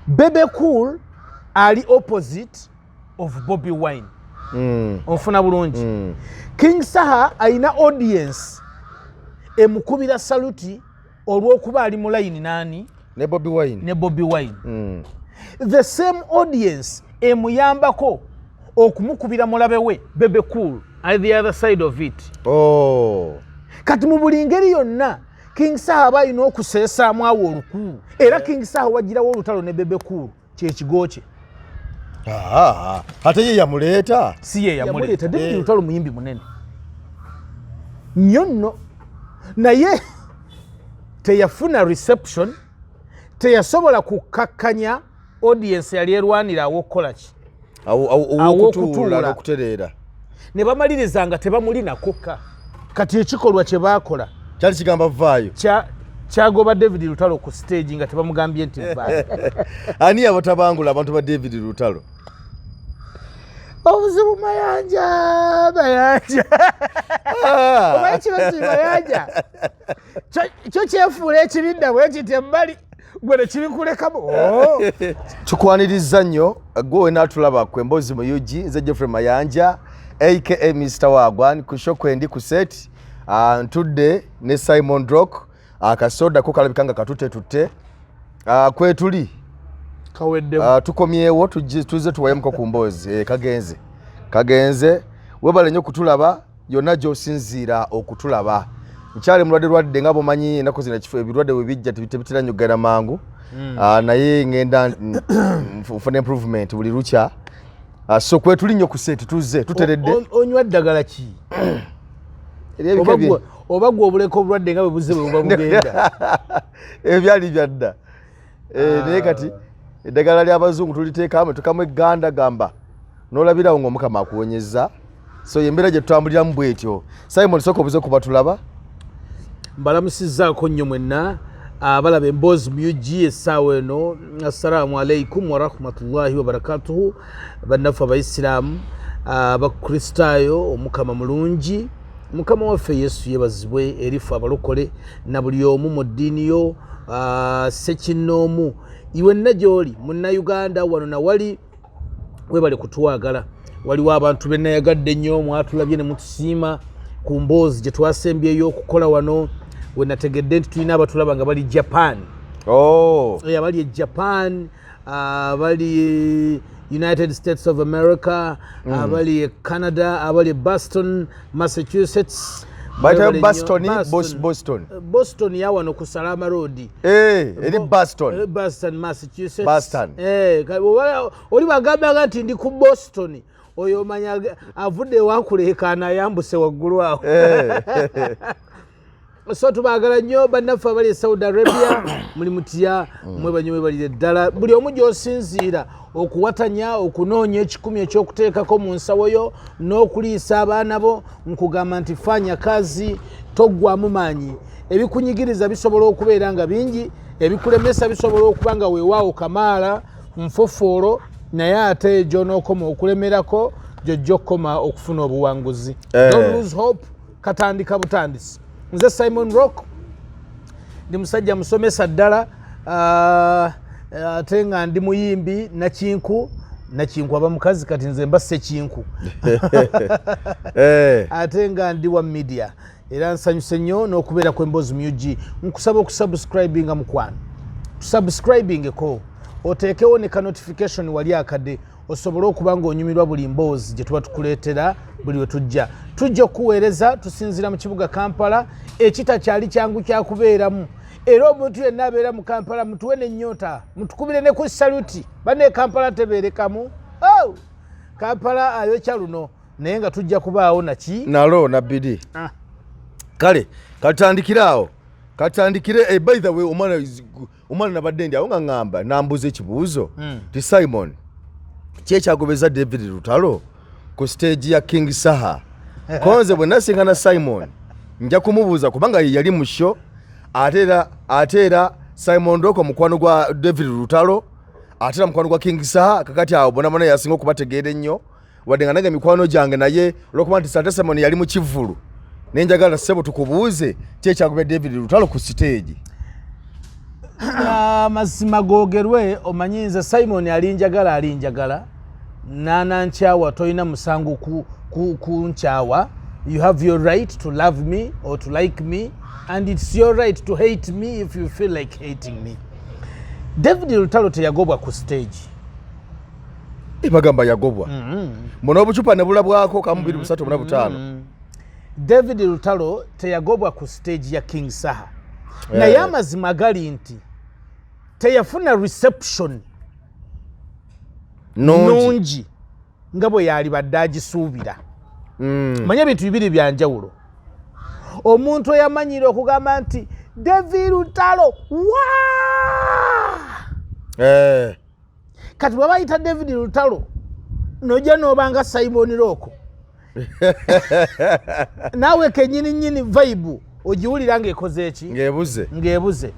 Bebe Cool ali opposite of Bobby Wine. Onfuna bulungi. King Saha aina audience emukubira saluti olw'okuba ali mu line nani? Ne Bobby Wine. The same audience emuyambako okumukubira mulabe we Bebe Cool at the other side of it. Kati mu buli ngeri yonna King Saha balina okuseesaamu awo olukulu. Era King Saha wagirawo Olutalo ne Bebe Cool kyekigo kye. Ate ye yamuleeta? Si ye yamuleeta. David Lutalo muyimbi munene nnyo nno, naye teyafuna reception, teyasobola kukakkanya audience yali erwanira awokukola ki? Awokutuula n'okutereera. Ne bamaliriza nga tebamulinako kati ekikolwa kye baakola kyali kigamba vaayo. Kyagoba David Lutalo ku stage nga tebamugambye nti vaayo. Ani abatabangula abantu ba David Lutalo? Obuzibu mayanja. Oba ekibazo mayanja. Kyo kyefuula ekibidda bwe kiti embali gwe ne kibikulekamu. Tukwaniriza nnyo gwe n'atulaba ku emboozi mu UG nze Jeffrey Mayanja aka Mr. Wagwan ku shokwendi ku set ntudde ne Simon Rock akasoda ko kalabikanga katute kwetuli kawedde tukomyewo tuze tuwayemuko ku mboozi kagenze webale nnyo kutulaba yonna gy'osinziira okutulaba. Nkyali mulwadde nga bomanyi ennaku zino ekifo ebirwadde we bijja tebitera nyogera mangu naye ngenda nfuna improvement buli lukya. So kwetuli nnyo ku set tuze tuteredde. Onywa ddagala ki? Oba gwe obuleko obulwadde nga bwe buze bwe buba bugenda. Ebyali byadda. Naye kati eddagala ly'abazungu tuliteekamu tukamu egganda gamba n'olabirawo ng'omukama akuwonyezza. So yembeera gye tutambuliramu bwetyo. Simon sooka obuze kuba tulaba. Mbalamusizzaako nnyo mwenna abalaba emboozi mu UG essaawa eno. Assalaamu alaikum wa rahmatullahi wa barakatuhu. Bannaffe abaisiraamu abakristaayo, omukama mulungi, mukama waffe Yesu yebazibwe erifu abalokole na buli omu mu ddiini yo ssekinnoomu. Iwenna gy'oli munnayuganda wano na wali webale kutwagala. Waliwo abantu be nayagadde ennyo mwatulabye ne mutusiima ku mboozi gye twasembyeyo okukola wano. We nategedde nti tulina abatulaba nga bali Japan. Bali e Japan, bali United States of America, bali Canada, bali Boston, Massachusetts. Boston ya wano ku Salama Road. Eri Boston, Massachusetts. Oli bagamba nti ndi ku Boston. Oyo manya avudde wakuleekaana ayambuse waggulu awo. So tubagala nnyo bannaffe abali e Saudi Arabia muli mutya mwebanyo balire ddala buli omu gy'osinziira okuwatanya okunoonya ekikumi ekyokuteekako mu nsawo yo n'okuliisa abaana bo nkugamba nti fanya kazi toggwamu maanyi. Ebikunyigiriza bisobola okubeera nga bingi, ebikulemesa bisobola okuba nga weewaawo kamaala nfofoolo, naye ate egyo n'okoma okulemerako gy'ojja okukoma okufuna obuwanguzi. Don't lose hope, katandika butandisi. Nze Simon Rock ndi musajja musomesa ddala ate nga ndi muyimbi nakinku aba mukazi kati nze mba Ssekinku ate nga ndi wa media era nsanyuse nnyo n'okubeera kw'emboozi mu UG. Nkusaba okusubscribinga mukwano tusubscribingeko oteekewo ne ka notification wali akadde osobole okuba ng'onyumirwa buli mboozi gye tuba tukuleetera buli we tujja okuweereza tusinziira mu kibuga Kampala ekitakyali kyangu kyakubeeramu. Era omuntu yenna abeera mu Kampala mutuwe n'ennyota mutukubire ne ku saluti banne Kampala tebeerekamu. Kampala ayokya luno naye nga tujja kubaawo naki nalo nabbidi. Kale katandikiraawo katandikire. By the way omwana nabadde ndi awo nga ŋŋamba nambuza ekibuuzo ti Simon kyekyagobeza David Lutalo ku stage ya King Saha. Konze bwe nasingana Simon nja kumubuuza kubanga yali mu show atera Simon Doko mukwano gwa David Lutalo atera mukwano gwa King Saha kakati awo bonamona yasinga okubategeera ennyo wadde nga nange mikwano gyange naye olwokuba nti Sante Simon yali mu kivulu nenjagala ssebo tukubuuze kyekyagobeza David Lutalo ku stage. mazima googerwe omanyi nze Simon alinjagala nanankyawa toyina musango kunkyawa. You have your right to love me or to like me, and it's your right to hate me if you feel like hating me. David Lutalo teyagobwa ku stage. Bagamba yagobwa. Muna obucupa ne bulabwako kamu 235. David Lutalo teyagobwa ku stage ya King Saha. Naye amazima gali nti teyafuna reception nungi nga bwe yali badde agisuubira. Manya ebintu bibiri byanjawulo. Omuntu eyamanyire okugamba nti David Lutalo kati bwe bayita David Lutalo nojja n'obanga Simon Roko naawe kenyini vibe ogiwulira ng'ekoze eki ng'ebuze.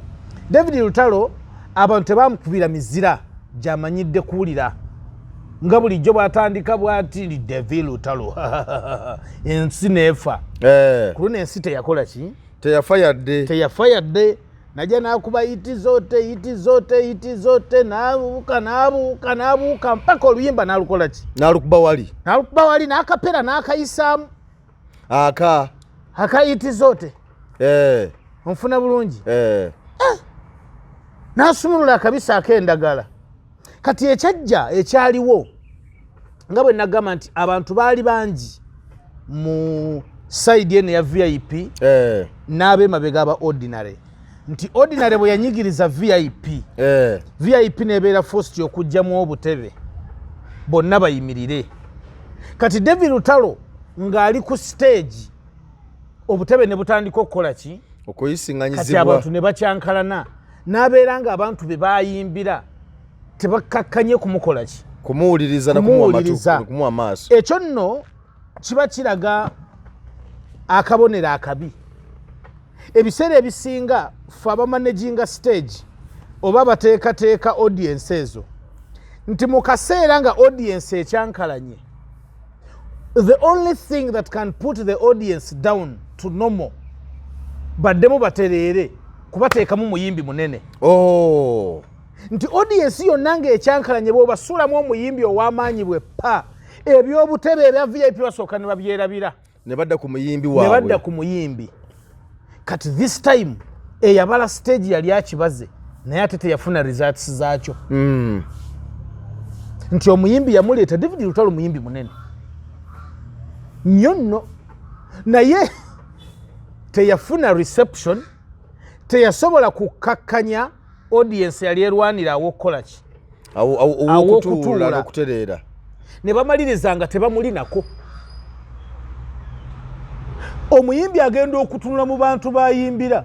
David Lutalo abantu tebamukubira mizira gy'amanyidde kuwulira nga bulijjo bw'atandika bw'ati ndi David Lutalo ensi neefa ku luno ensi teyakola ki teyafayadde najja n'akuba iti zote n'abuuka mpaka oluyimba n'alukola ki n'alukuba wali n'akapera n'akayisaamu aka iti zote onfuna bulungi n'asumulula akabisa ak'endagala. Kati ekyajja ekyaliwo nga bwe nagamba nti abantu baali bangi mu side eno ya VIP n'ab'emabega aba ordinary, nti ordinary bwe yanyigiriza VIP nebeera forced okugjamu obutebe bonna bayimirire. Kati David Lutalo ng'ali ku stage obutebe ne butandika okukola ki okuyisiŋŋanyizibwa. Kati abantu ne bakyankalana n'abeera nga abantu be bayimbira tebakkakkanye kumukola ki kumuwuliriza nakumuwa amaaso. Ekyo nno kiba kiraga akabonero akabi. Ebiseera ebisinga ffe abamanaginga stage oba bateekateeka audience ezo nti mu kaseera nga audience ekyankalanye, the only thing that can put the audience down to normal baddemu batereere kubateekamu muyimbi munene. Nti audience yonna ng'ekyankalanye bw'obasuulamu omuyimbi ow'amaanyi bwe pa ebyobutebe ebya VIP basooka ne babyerabira ne badda ku muyimbi. Kati this time eyabala stage yali akibaze naye ate teyafuna results zaakyo. Nti omuyimbi yamuleeta David Lutalo muyimbi munene nnyo nno naye teyafuna reception, teyasobola kukkakkanya audience yali erwanira awokukola ki awokutuula okutereera ne bamaliriza nga tebamulinako. Omuyimbi agenda okutunula mu bantu bayimbira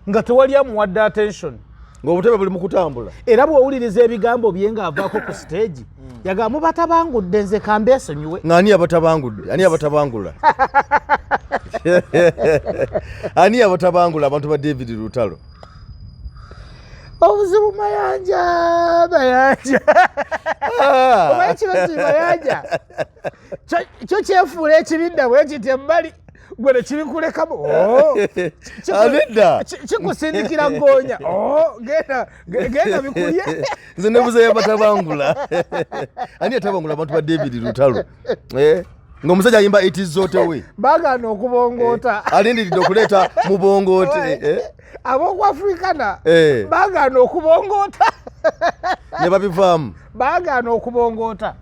nga tewali amuwadde attention ng'obutebe buli mu kutambula. Era bw'owuliriza ebigambo bye ng'avaako ku stage yagamba mubatabangudde nze kambeesonyiwe. Ani abatabangudde? Ani abatabangula? Ani abatabangula abantu ba David Lutalo? Obuzibu mayanja omanyi kibazi mayanja kyo kyefuula ekibidda bwe kiti ebbali gwe ne kibikulekamu kikusindikira ggoonya genda bikulye. Nze nebuzeyo abatabangula. Ani atabangula abantu ba David Lutalo? Ng'omusajja ayimba iti zote we bagaana okubongoota alindiridde okuleeta mubongoote ab'oku Afrikana bagaana okubongoota ne babivaamu bagaana okubongoota.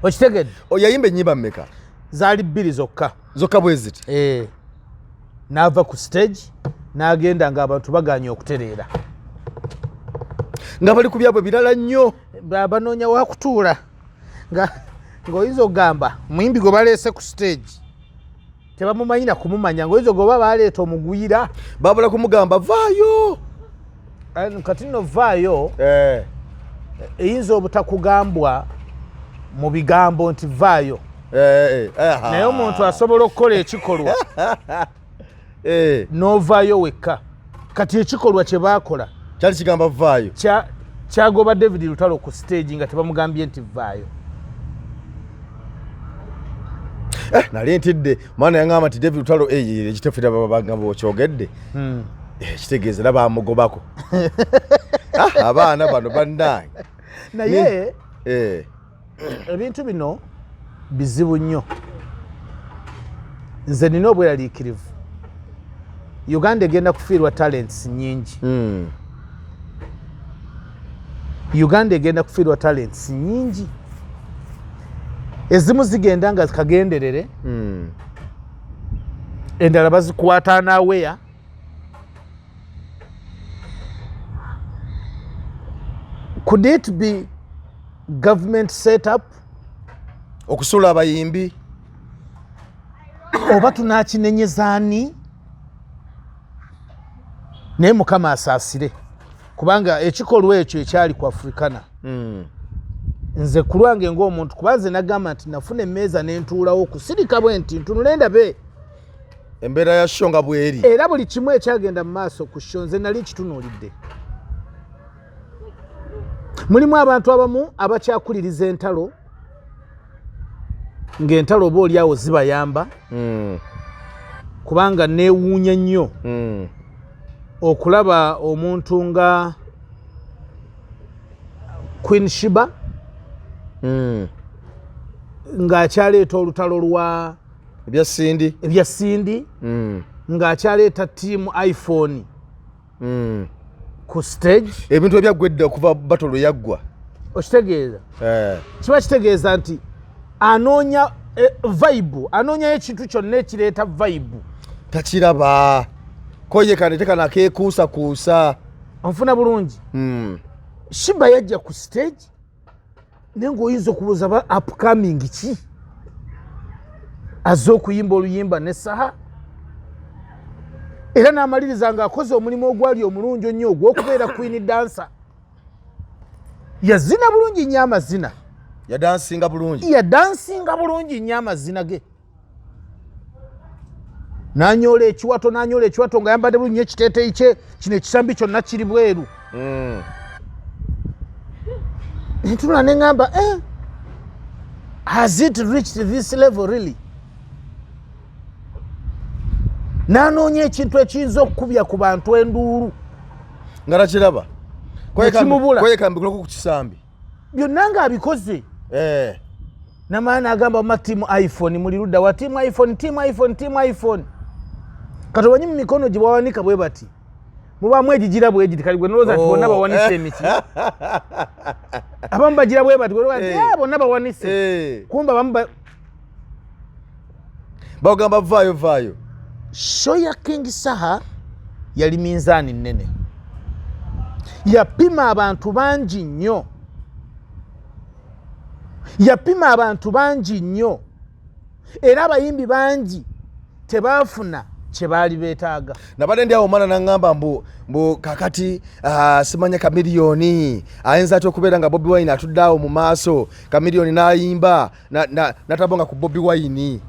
Okitegedde? Yayimba ennyimba mmeka? Zaali 2 zokka bwe ziti. N'ava ku stage n'agenda ng'abantu bagaanye okutereera nga bali ku byabwe birala nnyo banoonya wakutuula ng'oyinza okugamba muyimbi gwe baleese ku stage tebamumanyi na kumumanya, ng'oyinza oba baleeta omugwira babula kumugamba vaayo. Kati nno vaayo eyinza obutakugambwa mu bigambo nti vaayo naye omuntu asobola okukola ekikolwa n'ovaayo wekka. Kati ekikolwa kye baakola kyali kigamba vaayo kyagoba David Lutalo ku stage nga tebamugambye nti vaayo. Nali ntidde mwana yaŋŋamba nti David Lutalo ekiteefu bagamba okyogedde kitegeeza laba amugobako abaana bano bandange naye ebintu bino bizibu nnyo. Nze nina obweraliikirivu. Uganda egenda kufiirwa talents nyingi. Uganda egenda kufiirwa talents nyingi. Ezimu zigenda nga zikagenderere. Endala bazikwata naweya. Could it be government set up? Okusula abayimbi oba tunakinenyezaani naye Mukama asaasire kubanga ekikolwa ekyo ekyali ku Africana. Nze ku lwange ng'omuntu kuba nze nagamba nti nafuna emmeeza n'entuulawo kusirika bwe nti ntunule ndabe embeera ya sho nga bweri era buli kimu ekyagenda mu maaso ku sho nze nali nkitunuulidde. Mulimu abantu abamu abakyakuliriza entalo ng'entalo oba oliawo zibayamba kubanga neewuunya nnyo okulaba omuntu nga Queen Sheba ng'akyaleeta olutalo lwa ebya Sindi ng'akyaleeta ttiimu iPhone ku stage. Ebintu ebyaggwedde okuva batolo yaggwa okitegeeza kiba kitegeeza nti anoonya vibe, anoonyayo ekintu kyonna ekireeta vibe. Takiraba koye kaneteka nakeekuusakuusa. Onfuna bulungi. Shiba yajja ku stage naye ng'oyinza okubuuza ba upcoming ki azze okuyimba oluyimba ne Saha era n'amaliriza ng'akoze omulimu ogwali omulungi ennyo ogw'okubeera queen dancer. Yazina bulungi nnyo amazina. Yadansinga bulungi nnyo amazina ge. N'anyoola ekiwato ng'ayambadde bulungi nnyo ekiteeteeyi kye kino ekisambi kyonna kiri bweru. Ntunula ne ŋŋamba has it reached this level really? N'anoonya ekintu ekiyinza okukubya ku bantu enduulu nga nakiraba nekimubula kwekambikulako ku kisambi byonna ng'abikoze. N'amaana agamba ma tiimu iPhone muli ludda wa tiimu iPhone. Kati obanyi mu mikono gye bawanika bwe bati mubaamu egigira bwe giti kali gwe nolowooza nti bonna bawanise emiti. Abamu bagira bwe bati bonna bawanise kumba abamu bagamba vaayo. Show ya King Saha yali minzaani nnene. Yapima abantu bangi nnyo. Era abayimbi bangi tebaafuna kye baali beetaaga. Nabadde ndi awo omwana n'aŋŋamba mbu kakati simanya Kamiliyoni ayinza atya okubeera nga Bobi Wine atudde awo mu maaso Kamiliyoni n'ayimba natabonga ku Bobi Wine.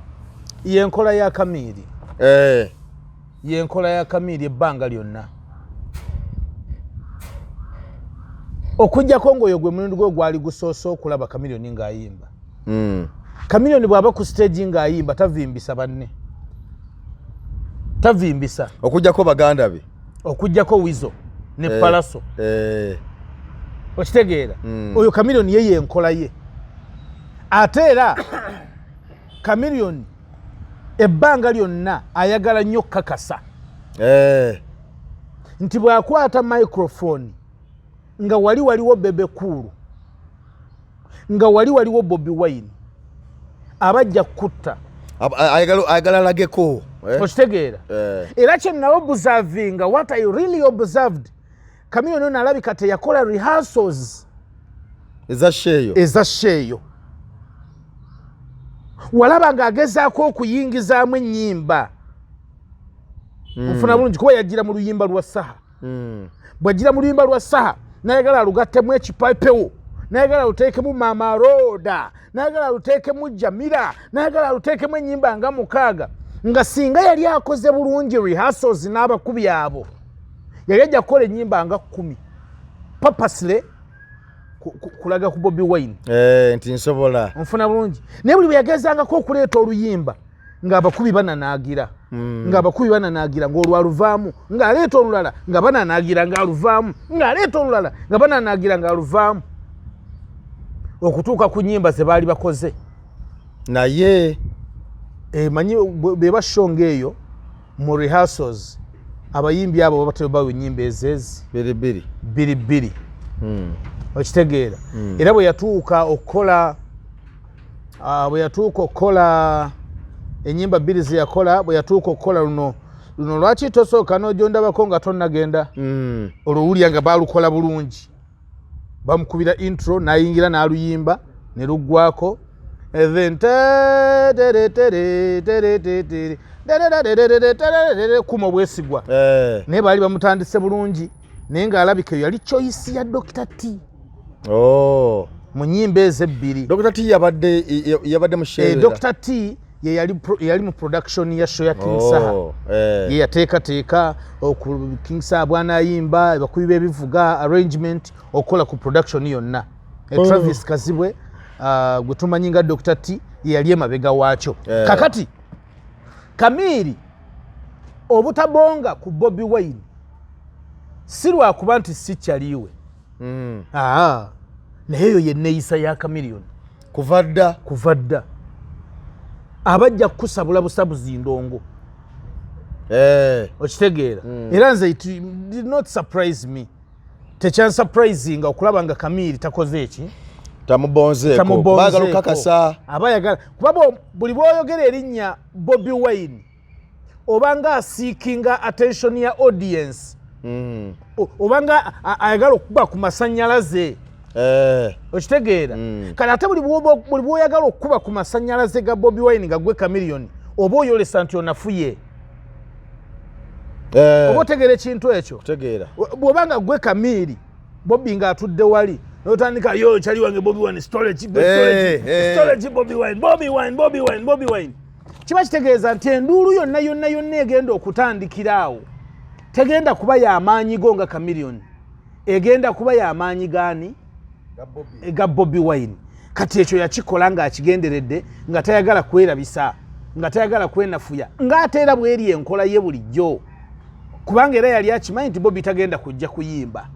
Yenkola ya Kamiri. Yenkola ya Kamiri ebbanga lyonna. Okujjako ng'oyo gwe mulundi gwe gwali gusoose okulaba Kamiliyoni ng'ayimba. Kamiliyoni bw'aba ku stage ng'ayimba tavimbisa banne. Okujjako baganda be. Okujjako Wizo ne Palaso. Okitegeera? Oyo Kamiliyoni ye yenkola ye. Ate era Kamiliyoni ebbanga lyonna ayagala nnyo kakasa. Nti bw'akwata microphone nga waliwo Bebe Kulu nga waliwo Bobi Wine abajja kutta ayagala lageko. Okitegeera? Era kye observinga what I really observed Kamiliyoni ono alabika teyakola rehearsals eza sheeyo. Walaba ng'agezaako okuyingizaamu ennyimba. Nfuna bulungi kuba yagira mu luyimba lwa Saha. Bw'agira mu luyimba lwa Saha n'ayagala alugattemu ekipapewo, n'ayagala aluteekemu Mama Roda, n'ayagala aluteekemu Jamira, n'ayagala aluteekemu ennyimba nga 6 nga singa yali akoze bulungi rehearsals n'abakubi abo yali ajja kukola ennyimba nga 10 purposely kulaga ku Bobi Wine. Nti nsobola. Nfuna bulungi. Naye buli bwe yagezangako okuleeta oluyimba ng'abakubi bananaagira. nga bakubi bananaagira ng'olwaluvaamu ng'aleeta olulala nga bananaagira ng'aluvaamu ng'aleeta olulala nga bananaagira ng'aluvaamu okutuuka ku nnyimba ze baali bakoze naye manyi be bashonga eyo mu rehearsals abayimbi abo babatera bawa ennyimba ezeezi bbiri okitegeera era bwe yatuuka okukola ennyimba bbiri ze yakola bwe yatuuka okukola luno lwaki tosooka n'ojondabako nga tonnagenda olwowulya nga baalukola bulungi bamukubira intro n'ayingira n'aluyimba ne luggwako then kuma obwesigwa naye baali bamutandise bulungi naye ng'alabika eyo yali choice ya Dr. T mu nnyimba ezo ebbiri. Dr. T yabadde musheerera. Dr. T yali mu production ya show ya King Saha ye yateekateeka King Saha bw'anaayimba bakubi b'ebivuga arrangement okukola ku production yonna. Travis Kazibwe gwe tumanyi nga Dr. T ye yali emabega waakyo. Kakati Kamiri obutabonga ku Bobi Wine si lwakuba nti si kyaliwe naye eyo yenneeyisa ya Chameleone kuva dda abajja kukusabula busabuzi ndongo okitegeera era nze it did not surprise me tekyansurprisinga okulaba nga Kamiri takoze eki tamubonzeeko baagala okukakasa abayagala kuba buli bw'oyogera erinnya Bobi Wine obanga asiikinga attention ya audience obanga ayagala okuba ku masannyalaze okitegeera kale ate buli bw'oyagala okuba ku masannyalaze ga Bobi Wine nga gwe Chameleone oba oyolesa nti onafuye oba otegeera ekintu ekyo bw'obanga gwe Kamiri Bobi ng'atudde wali n'otandika yo kyali wange Bobi Wine storage Bobi Wine kiba kitegeeza nti enduulu yonna egenda okutandikira awo tegenda kuba y'amaanyi go nga Chameleone egenda kuba y'amaanyi gaani ga Bobi Wine. Kati ekyo yakikola ng'akigenderedde nga tayagala kwerabisa nga tayagala kwenafuya ng'ate era bw'eri enkola ye bulijjo kubanga era yali akimanyi nti Bobi tagenda kujja kuyimba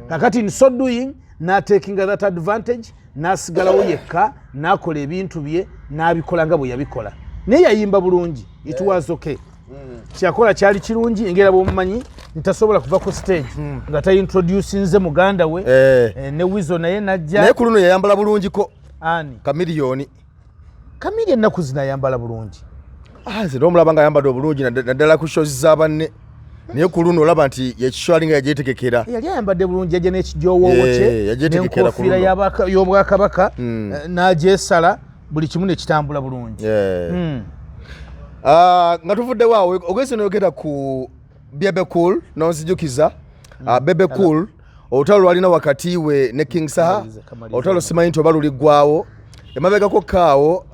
kakati in so doing n'atekinga that advantage n'asigalawo yekka n'akola ebintu bye n'abikola nga bwe yabikola naye yayimba bulungi it was okay kyakola kyali kirungi engera bw'omumanyi ntasobola kuva ku stage nga tayintroducinze muganda we ne Wizo naye najja naye ku luno yayambala bulungiko ani Chameleone ennaku zino ayambala bulungi nze n'omulaba nga ayambadde obulungi naddala ku shows za banne naye ku luno olaba nti yekishwali nga yagyetegekera yali ayambadde bulungi yajja n'ekijoowowo kye n'enkofiira y'obwakabaka n'agyesala buli kimu ne kitambula bulungi nga tuvuddewo awo ogezi noyogera ku Bebe Cool nonzijukiza Bebe Cool olutalo lwalina wakati we ne King Saha olutalo simanyi nti oba luliggwawo emabegako kaawo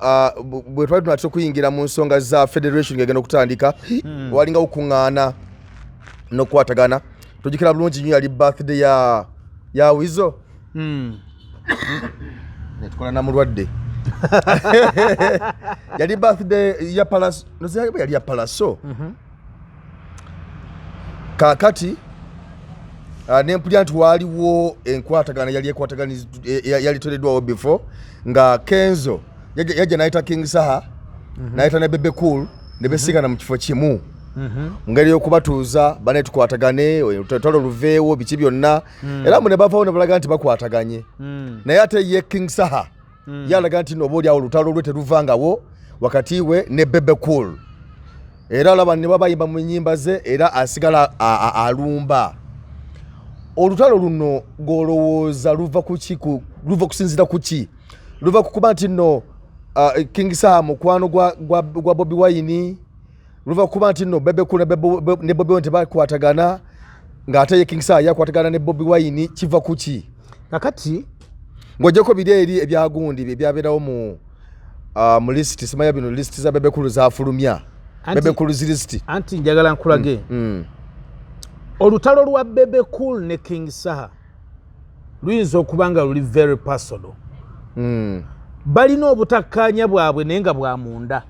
bwe twali tunatera okuyingira mu nsonga za federation ngegenda okutandika walinga okuŋŋaana n'okukwatagana tujjukira bulungi nnyo yali birthday ya Wizo netukola namulwadde yali birthday ya Palaso yali ya Palaso kakati nempulya nti waaliwo enkwatagana yali toleddwawo before nga Kenzo yajja n'ayita King Saha n'ayita ne Bebe Cool ne besigana mu kifo kimu ngeri y'okubatuuza bane tukwatagane olutalo luveewo biki byonna era mu ne bavaawo ne balaga nti bakwataganye naye ate ye King Saha yalaga nti n'oba awo olutalo lwe teruvangawo wakati we ne Bebe Cool era olaba ne babayimba mu nnyimba ze era asigala alumba olutalo luno ng'olowooza luva kusinzira ku ki luva kukuba nti nno King Saha mukwano gwa Bobi Wine luva kukuba nti nno Bebe Cool ne Bobi Wine tebakwatagana ng'ate ye King Saha yakwatagana ne Bobi Wine kiva ku ki kakati ng'ogyeko biri eri ebyagundi ebyabeerawo mu lisiti simanya bino lisiti za Bebe Cool zafulumya Bebe Cool zilisiti anti njagala nkulage olutalo lwa Bebe Cool ne King Saha luyinza okuba nga luli very personal balina obutakkaanya bwabwe naye nga bwa munda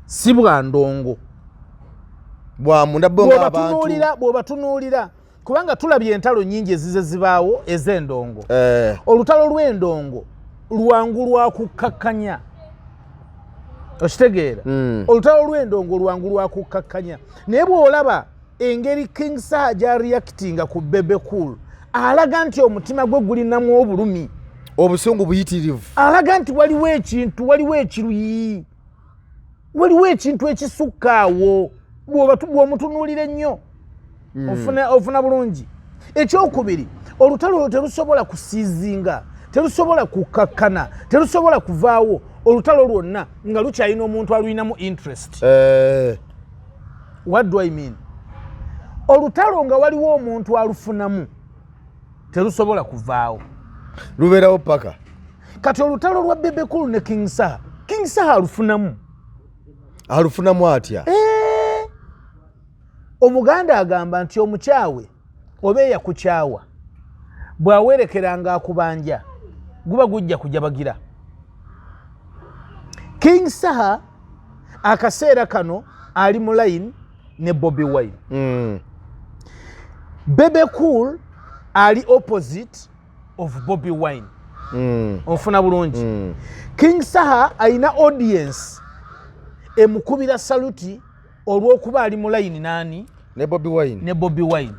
si bwa ndongo bwamunda bonga abantu bw'obatunuulira kubanga tulabye entalo nnyingi ezize zibaawo ez'endongo olutalo lw'endongo lwangu lwa kukkakkanya okitegeera olutalo lw'endongo lwangu lwa kukkakkanya naye bw'olaba engeri King Saha gy'areactinga ku Bebe Cool alaga nti omutima gwe gulinamu obulumi obusungu buyitirivu alaga nti waliwo ekiruyi waliwo ekintu ekisukkaawo bw'omutunuulira ennyo ofuna bulungi. Ekyokubiri olutalo terusobola kusiizinga terusobola kukkakkana terusobola kuvaawo olutalo lwonna nga lukyalina omuntu aluyinamu interest. What do I mean? Olutalo nga waliwo omuntu alufunamu terusobola kuvaawo lubeerawo paka kati olutalo lwa Bebe Cool ne King Saha alufunamu atya omuganda agamba nti omukyawe oba eyakukyawa bw'awerekeranga akubanja guba gujja kujabagira. King Saha akaseera kano ali mu line ne Bobi Wine. Bebe Cool ali opposite of Bobi Wine. Ofuna bulungi. King Saha ayina audience emukubira saluti olw'okuba ali mu line nani ne Bobi Wine.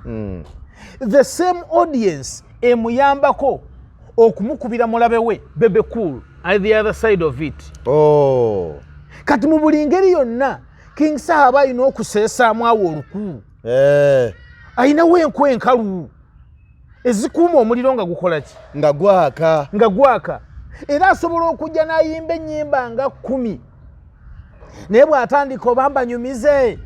The same audience emuyambako okumukubira mulabe we Bebe Cool at the other side of it. Kati mu buli ngeri yonna King Saha aba alina okuseesaamu awo olukulu. Ayinawo enkwe enkalu ezikuuma omuliro nga gukola ki nga gwaka era asobola okujja n'ayimba ennyimba nga 10 naye bw'atandika obambanyumize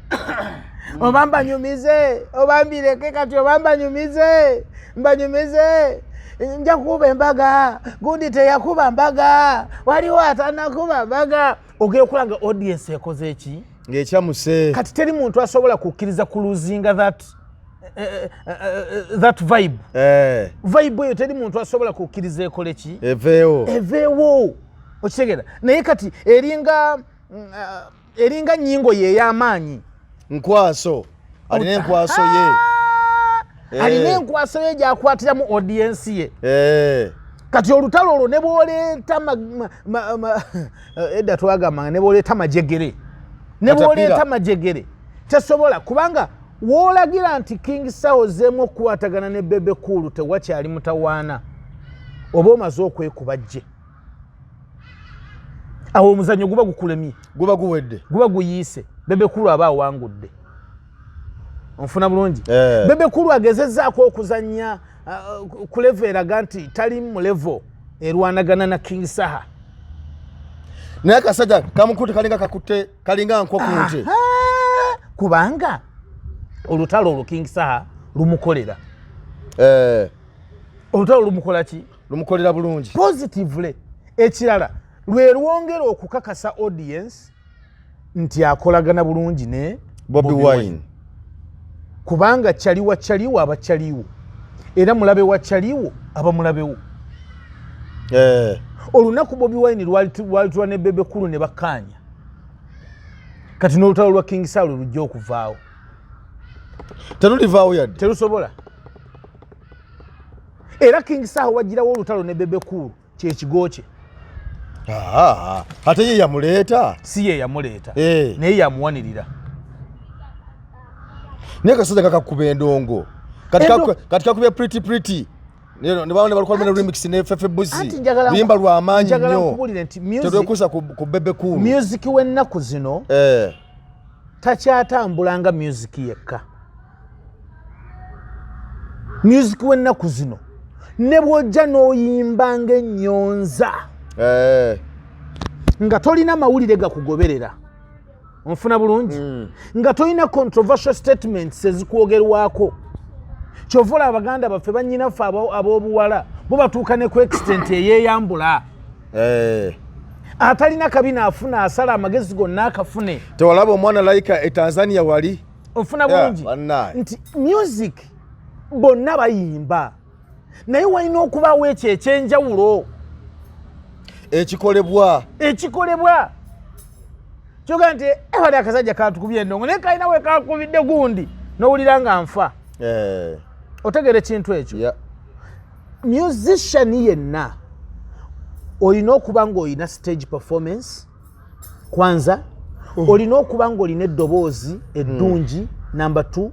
obambireke kati obambanyumize nja kuba embaga gundi teyakuba mbaga waliwo atanakuba mbaga ogera okulanga audience ekoze eki ng'ekyamuse kati teri muntu asobola kukkiriza kuluzinga that vibe. Vibe eyo teri muntu asobola kukkiriza ekole ki eveewo okitegeera naye kati eringa nnyingo ye ey'amaanyi nkwaso alina enkwaso ye alina enkwaso ye gy'akwatiramu audience ye. Kati olutalo olwo ne bw'oleeta edda twagamba ne bw'oleeta majegere tesobola kubanga w'olagira nti King Saha ozzeemu okukwatagana ne Bebe Cool tewakyali mutawaana oba omaze okwekubajje awo omuzannyo guba gukulemye guba guwedde guba guyiise Bebe Cool aba awangudde onfuna bulungi. Bebe Cool agezezzaako okuzannya ku level eraga nti tali mu level erwanagana na King Saha naye akasajja kamukute kalinga nkokunte kubanga olutalo olwo King Saha lumukolera. Olutalo lumukola ki lumukolera bulungi positively. Ekirala lwe lwongera okukakasa audience nti akolagana bulungi ne Bobi Wine kubanga kyaliwo abakyaliwo era mulabe wa kyaliwo abamulabewo. Olunaku Bobi Wine lwalitulwa ne Bebe Cool ne bakkaanya kati n'olutalo lwa King Saha lujja okuvaawo terulivaawo yadde terusobola. Era King Saha wagirawo olutalo ne Bebe Cool kyekigo kye. Ate ye yamuleeta si ye yamuleeta naye yamuwanirira. Naye kasajja kakakuba endongo kati kakubye pretty ne balukolera remix ne Fefe Buzi luyimba lw'amaanyi nnyo terwekuusa ku Bebe Cool. Music w'ennaku zino takyatambulanga music yekka. Music w'ennaku zino ne bw'ojja n'oyimbanga ennyonza nga tolina mawulire gakugoberera onfuna bulungi nga tolina controversial statements ezikwogerwako kyovula abaganda baffe bannyinaffe ab'obuwala bo batuuka ne ku extent eyeeyambula atalina kabi naafuna asala amagezi gonna akafune. Tewalaba omwana layika Tanzania wali onfuna bulungi nti music bonna bayimba naye walina okubaawo ekyo ekyenjawulo ekikolebwa kyoga nti ebali akasajja katukubye endongo naye kalina we kakubidde gundi n'owulira nga nfa otegere ekintu ekyo musician yenna olina okuba ng'olina stage performance kwanza olina okuba ng'olina eddoboozi eddungi number 2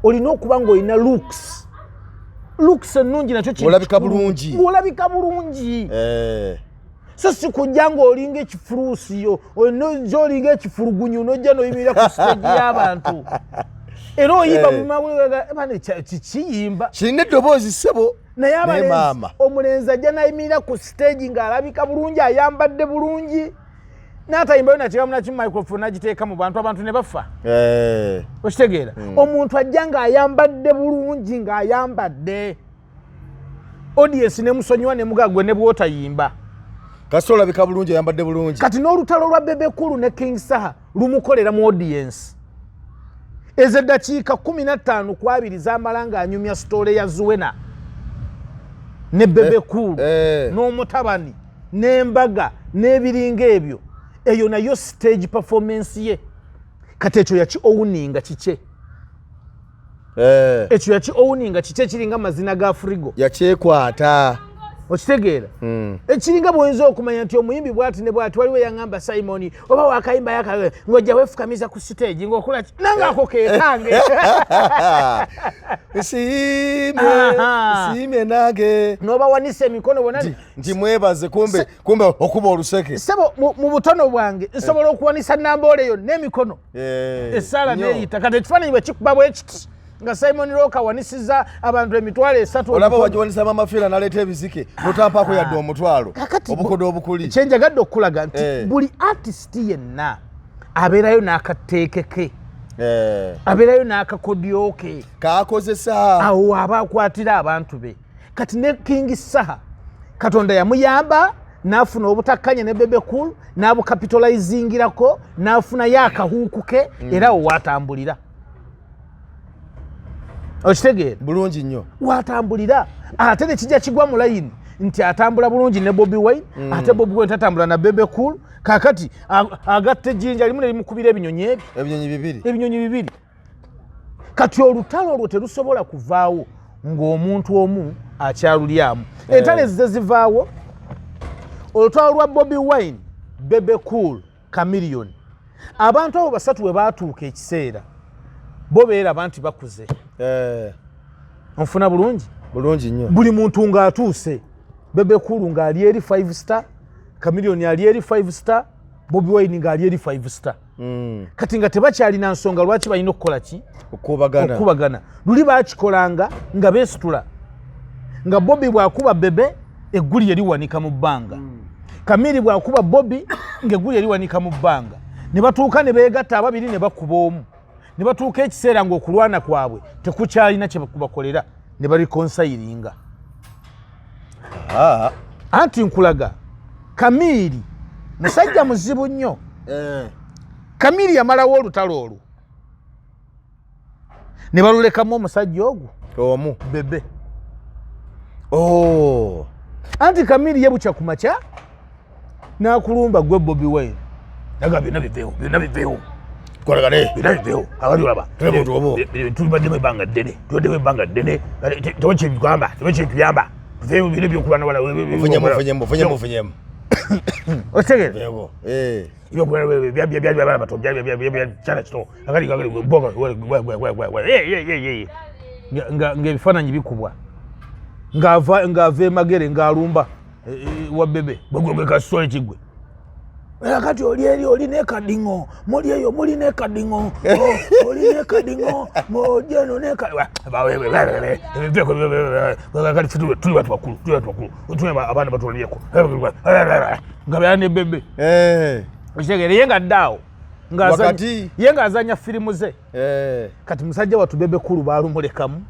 olina okuba ng'olina looks ennungi nakyo olabika bulungi so si kujja ng'olinga ekifuluusiyo olinga ekifulugunyu n'ojja n'oyimirira ku stage y'abantu era oyimba mu mawulire kikiyimba kirina eddoboozi ssebo naye abalenzi omulenzi ajja n'ayimirira ku stage ng'alabika bulungi ayambadde bulungi n'atayimbayo nakigamu nakimu microphone n'agiteeka mu abantu ne bafa okitegeera omuntu ajja ng'ayambadde bulungi ng'ayambadde audience nemusonyiwa nemugagwe ne bwotayimba kasi olabika bulungi ayambadde bulungi kati n'olutalo lwa Bebe Cool ne King Saha lumukolera mu audience ezo eddakiika 15 ku 2 z'amala ng'anyumya story ya Zuwena ne Bebe Cool n'omutabani n'embaga n'ebiringa ebyo eyo nayo stage performance ye kati ekyo yaki owuninga kike ekyo yaki owuninga kike kiringa amazina ga frigo yakyekwata okitegeera ekiringa bw'oyinza okumanya nti omuyimbi bw'ati ne bw'ati waliwo yangamba Simon oba wakayimba yaka ng'ojja weefukamiza ku stage ng'okola nange ako keekange siime nange n'oba wanise emikono bona nti mwebaze kumbe okuba oluseke sebo mu butono bwange nsobola okuwanisa namboole eyo n'emikono essaala neeyita kati ekifaananyi bwe kikuba bwe kiti nga Simon Roka wanisiza abantu 3,000 olaba wajiwanisa mamafiira naleeta ebizike notampaako yadde omutwalo obukodo obukuli kyenjagadde okulaga nti buli artist yenna abeerayo n'akateekeke abeerayo n'akakodyo ke kakozesa awo aba akwatira abantu be kati ne King Saha Katonda yamuyamba n'afuna obutakkanya ne Bebe Cool n'abukapitalizingirako n'afuna yakahuuku ke era awo watambulira okitegeera bulungi nnyo watambulira ate nekijja kigwa mu layini nti atambula bulungi ne Bobi Wine ate Bobi Wine tatambula na Bebe Cool kakati agatta ejjinja limu nelimukubira ebinyonyi ebinyonyi bibiri kati olutalo olwo terusobola kuvaawo ng'omuntu omu akyalulyamu entalo ezize zivaawo olutalo lwa Bobi Wine Bebe Cool Chameleon abantu abo basatu we baatuuka ekiseera bo beeraba nti bakuze onfuna bulungi nnyo buli muntu ng'atuuse Bebe Cool ng'ali eri 5 star Chameleon ali eri 5 star Bobi Wine ng'ali eri 5 star kati nga tebakyalina nsonga lwaki balina okukola ki okubagana luli baakikolanga nga beesitula nga Bobi bw'akuba Bebe egguli yeriwanika mu bbanga Chameleon bw'akuba Bobi ng'egguli yeriwanika mu bbanga ne batuuka ne beegatta ababiri ne bakuba omu ne batuuka ekiseera ng'okulwana kwabwe tekukyalina kye bakubakolera ne balikonsayiringa anti nkulaga Chameleon musajja muzibu nnyo Chameleon yamalawo olutalo olwo ne balulekamu omusajja ogwo omu Bebe anti Chameleon yebukya ku makya n'akulumba gwe Bobi Wine naga byonna biveewo binabiveewo abali olaba tulibaddemu ebbanga ddene tubaddemu ebbanga ddene tewe kyetuyamba tuveewo bino ebyokulwana funyemu otegeera ebyokulwana bato kyana kito ng'ebifaananyi bikubwa ng'ava emagere ng'alumba wa Bebe gwekasitole kiggwe kati oli eri olina ekadiŋo muli eyo mulina ekadiŋo olina ekadiŋo mojeno tuli batu bakulu abaana batulalyeko nga bera ne Bebe okitegeera ye nga addaawo ye ng'azanya firimu ze kati musajja watu Bebe Cool baalumulekamu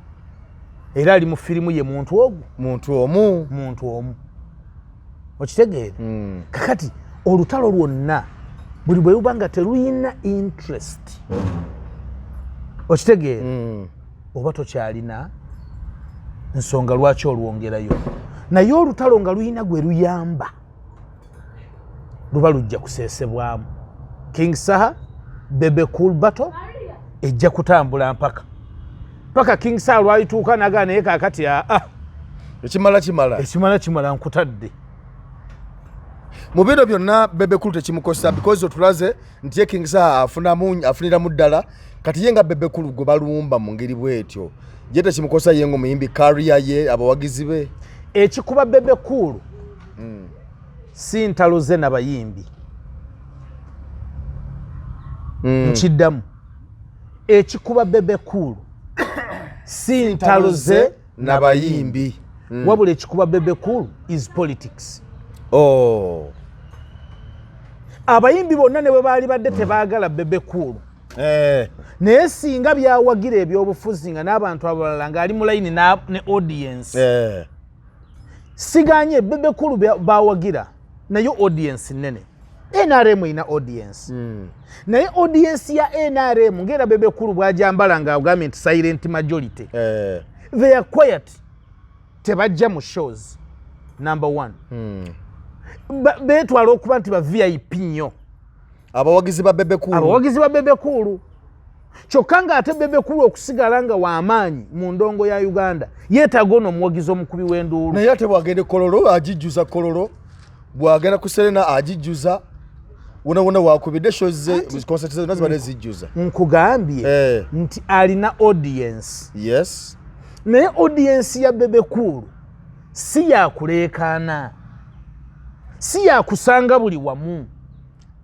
era ali mu firimu ye muntu omu okitegeera kakati olutalo lwonna buli bwe luba nga teruyina interest okitegeera oba tokyalina nsonga lwaki olwongerayo naye olutalo nga luyina gwe luyamba luba lujja kuseesebwamu King Saha Bebe Cool battle ejja kutambula mpaka King Saha lwalituuka naga naye kaakati ekimala nkutadde mu biro byonna Bebe Cool tekimukosa because otulaze nti King Saha afunira mu ddala kati ye nga Bebe Cool gwe balumba mu ngeri bwetyo ye tekimukosa ye ng'omuyimbi career ye abawagizi be ekikuba Bebe Cool si ntalo ze n'abayimbi nkiddamu ekikuba Bebe Cool si ntalo ze n'abayimbi wabula ekikuba Bebe Cool is politics. Abayimbi bonna ne bwe baali badde tebaagala Bebe Cool naye singa byawagira ebyobufuzi nga n'abantu abalala ng'ali mu layini ne audience siganye Bebe Cool bawagira naye audience nene NRM ina audience naye audience ya NRM ngera Bebe Cool bwajambala nga agambye silent majority they are quiet tebajja mu shows number 1 betwala okuba nti ba VIP nnyo abawagizi ba Bebe Cool kyokka nga ate Bebe Cool okusigala nga w'amaanyi mu ndongo ya Uganda yeetaaga ono omuwagizi omukubi w'enduulu naye ate bw'agenda kololo agijjuza kololo bw'agenda ku Serena agijjuza wona wakubidde shows ze concert ze zonna zibadde zijjuza nkugambye nti alina audience yes naye audience ya Bebe Cool si yakuleekaana si yakusanga buli wamu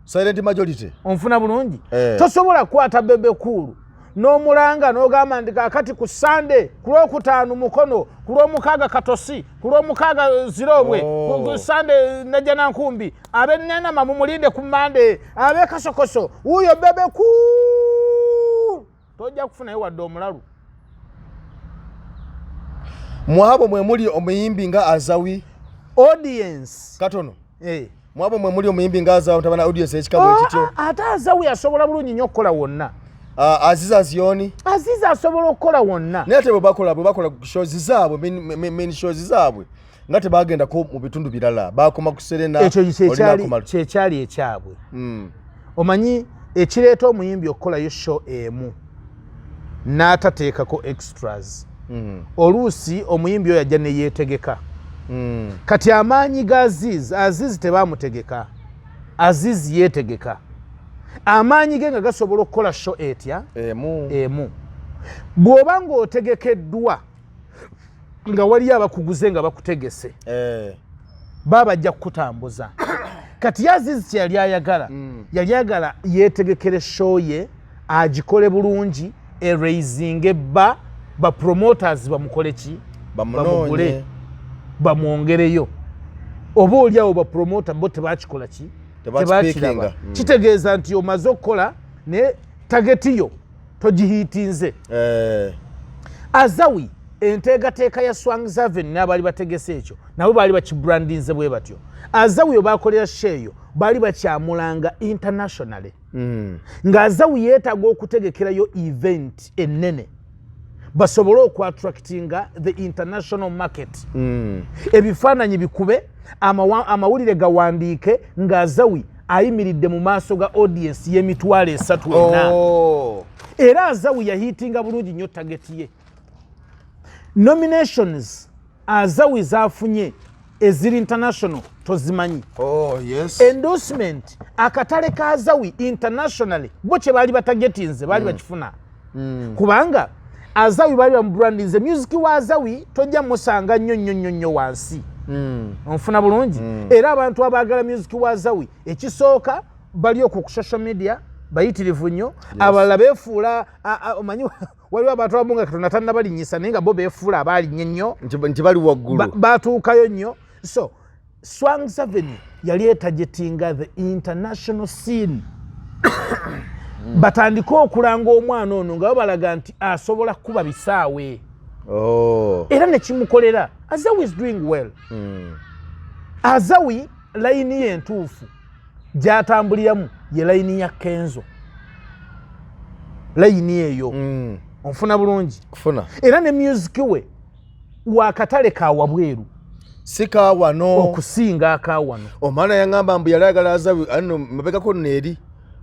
silent majority onfuna bulungi tosobola kukwata Bebe Cool n'omulanga n'ogamba nti kakati ku Sunday ku Lwokutaano mukono ku Lwomukaaga katosi ku Lwomukaaga zirobwe ku Sunday najja nankumbi ab'ennanama mumulinde ku Monday ab'e Kasokoso wuyo Bebe Cool tojja kufunayo wadde omulalu mwabo mwe muli omuyimbi nga Azawi audience katono mwabo mwe muli omuyimbi nga Azawi tabana audience ekikabo ekityo ate Azawi asobola bulungi nnyo okukola wonna Aziza Zioni Aziza asobola okukola wonna naye ate bwe bakola shows zaabwe main shows zaabwe nga tebagendako mu bitundu birala bakoma ku Serena ekyo kyekyali ekyabwe omanyi ekireeta omuyimbi okukolayo show emu n'atateekako extras oluusi omuyimbi oyo yajja ne yeetegeka kati amaanyi ga Aziz tebaamutegeka Aziz yeetegeka amaanyi ge nga gasobola okukola show etya emu bw'oba ng'otegekeddwa nga waliyo abakuguze nga bakutegese bajja kukutambuza kati Aziz kye yali ayagala yali ayagala yeetegekere show ye agikole bulungi eraisinge ba promoters bamukole ki bamugule bamwongereyo oba oli awo ba promoter bo tebakikola ki tebakiraba kitegeeza nti omaze okukola ne tagetiyo togihiitinze Azawi enteekateeka ya Swang Zaven n'abaali bategese ekyo nabo baali bakibrandinze bwe batyo Azawi oba akolera sheeyo baali bakyamulanga internationally nga Azawi yeetaaga okutegekerayo event ennene basobole okwatractinga the international market ebifaananyi bikube amawulire gawandiike nga Azawi ayimiridde mu maaso ga audience y'emitwalo 3 era Azawi yahiitinga bulungi nnyo tageti ye nominations Azawi zaafunye eziri international tozimanyi endorsement akatale ka Azawi internationally bo kye baali batagetinze baali bakifuna kubanga Azawi baali bamubrandinze music wa Azawi tojja musanga nnyo wansi onfuna bulungi era abantu abaagala music wa Azawi ekisooka bali ku social media bayitirivu nnyo abalala beefuula omanyi waliwo abantu abamu nga Katonda tannabalinyisa naye nga bo beefuula abaalinnye nnyo nti bali waggulu baatuukayo nnyo so Swang Zaven yali etagetinga the international scene batandika okulanga omwana ono nga babalaga nti asobola kuba bisaawe era nekimukolera Azawi is doing well Azawi layini ye entuufu gyatambuliramu ye layini ya Kenzo layini eyo onfuna bulungi era ne music we wakatale kawabweru sika wano okusinga akawano omwana yangamba mbu yali ayagala Azawi ano mabegako neeri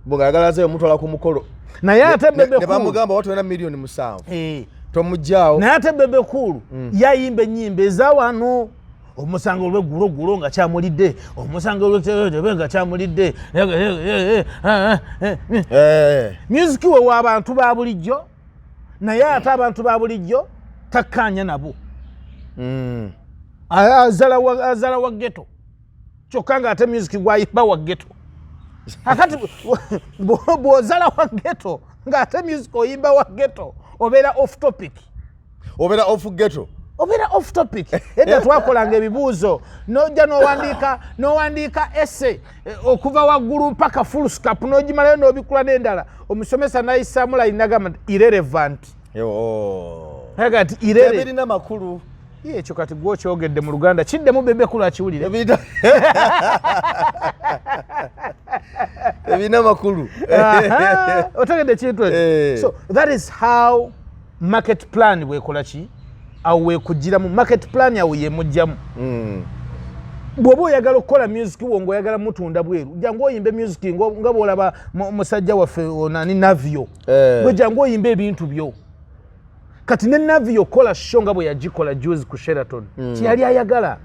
bw'ayagala aze omutwala ku mukolo naye ate Bebe Cool ne bamugamba watu wana milioni 7 tomujjaawo naye ate Bebe Cool yayimba ennyimba eza wano omusanga olw'eggulo nga kyamulidde omusanga olw'ekitebe nga kyamulidde music we w'abantu ba bulijjo naye ate abantu ba bulijjo takkaanya nabo azala wa ghetto kyokka nga ate music gwayimba wa ghetto akati bw'ozala wa ghetto ng'ate music oyimba wa ghetto obeera off topic obeera off topic edda twakolanga ebibuuzo nojja n'owandiika esse okuva waggulu mpaka full scap n'ogimalayo n'obikula n'endala omusomesa n'ayisaamu layini nagamba nti irrelevant aga nti ebirina makulu ekyo kati gwokyogedde mu Luganda kiddemu Bebe Cool akiwulire ebirina makulu otegedde kintu ekyo so that is how market plan bwekola ki awo weekugiramu market plan awo yemujjamu bw'oba oyagala okukola music wo ng'oyagala mutunda bweru jangu oyimbe music nga bw'olaba musajja waffe onani Navio bwe jangu oyimbe ebintu byo kati ne Navio kola show nga bwe yagikola juzi ku Sheraton kyali ayagala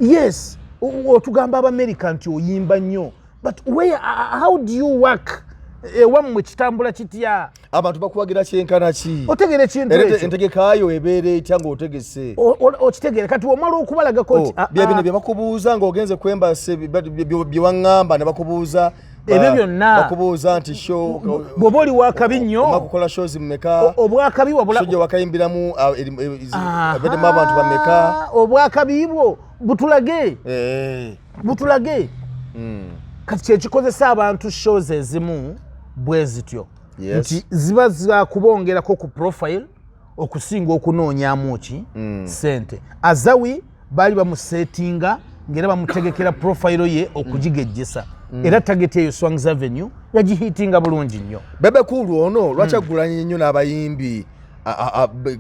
yes otugamba Abamerika nti oyimba nnyo but how do you work wammwe kitambula kitya abantu bakuwagira kyenkana ki otegere kintu ekyo entegekaayo ebeere etya ng'otegese okitegere kati omala okubalagako nti bino bye bakubuuza ng'ogenze kwembase bye waŋŋamba ne bakubuuza ebyo byonna bakubuuza nti show bw'oba oli wakabi nnyo okukola shows mmeka obwakabi wabula wakayimbiramu abedemu abantu bameka obwakabi bwo butulage kati kyekikozesa abantu shows ezimu bwe zityo nti ziba zakubongerako ku profile okusinga okunoonyamu ki sente azawi baali bamusetinga ng'era bamutegekera profile ye okugigejjesa era target eyo Swangs Avenue yagihitinga bulungi nnyo Bebe Cool ono lwaki agulanye nnyo n'abayimbi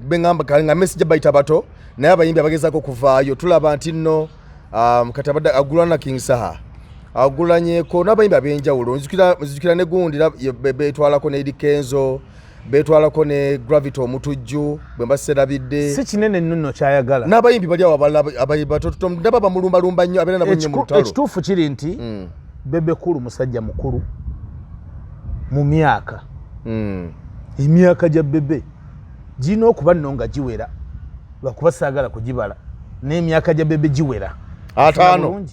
bengamba kale nga message bayita bato naye abayimbi abagezaako kuvaayo tulaba nti nno kati abadde agulana King Saha agulanyeko n'abayimbi ab'enjawulo nzijukira ne gundi betwalako ne Kenzo betwalako ne Gravity omutujju bwe mbaserabidde si kinene nno kyayagala n'abayimbi bali awo batoto ndaba bamulumbalumba nnyo abeera nabo nnyo mu lutalo ekituufu kiri nti Bebe Cool musajja mukulu mu myaka emyaka gya Bebe gina okuba nno nga giwera lwakuba saagala kugibala n'emyaka gya Bebe giwera 5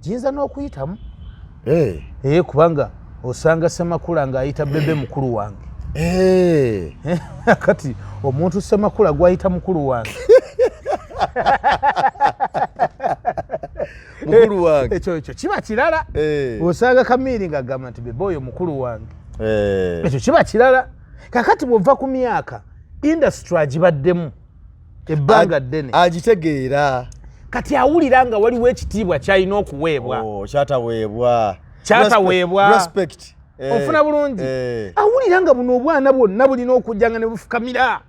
jiyinza n'okuyitamu kubanga osanga Ssemakula ng'ayita Bebe mukulu wange kati omuntu Ssemakula gwayita mukulu wange mukulu wange ekyo kiba kirala osanga Kamiiri ng'agamba nti Bebe oyo mukulu wange ekyo kiba kirala kakati bw'ova ku myaka industry agibaddemu ebbanga ddene agitegeera kati awulira nga waliwo ekitiibwa kyalina okuweebwa kyataweebwa respect ofuna bulungi awulira nga buno obwana bwonna bulina okujjanga ne bufukamira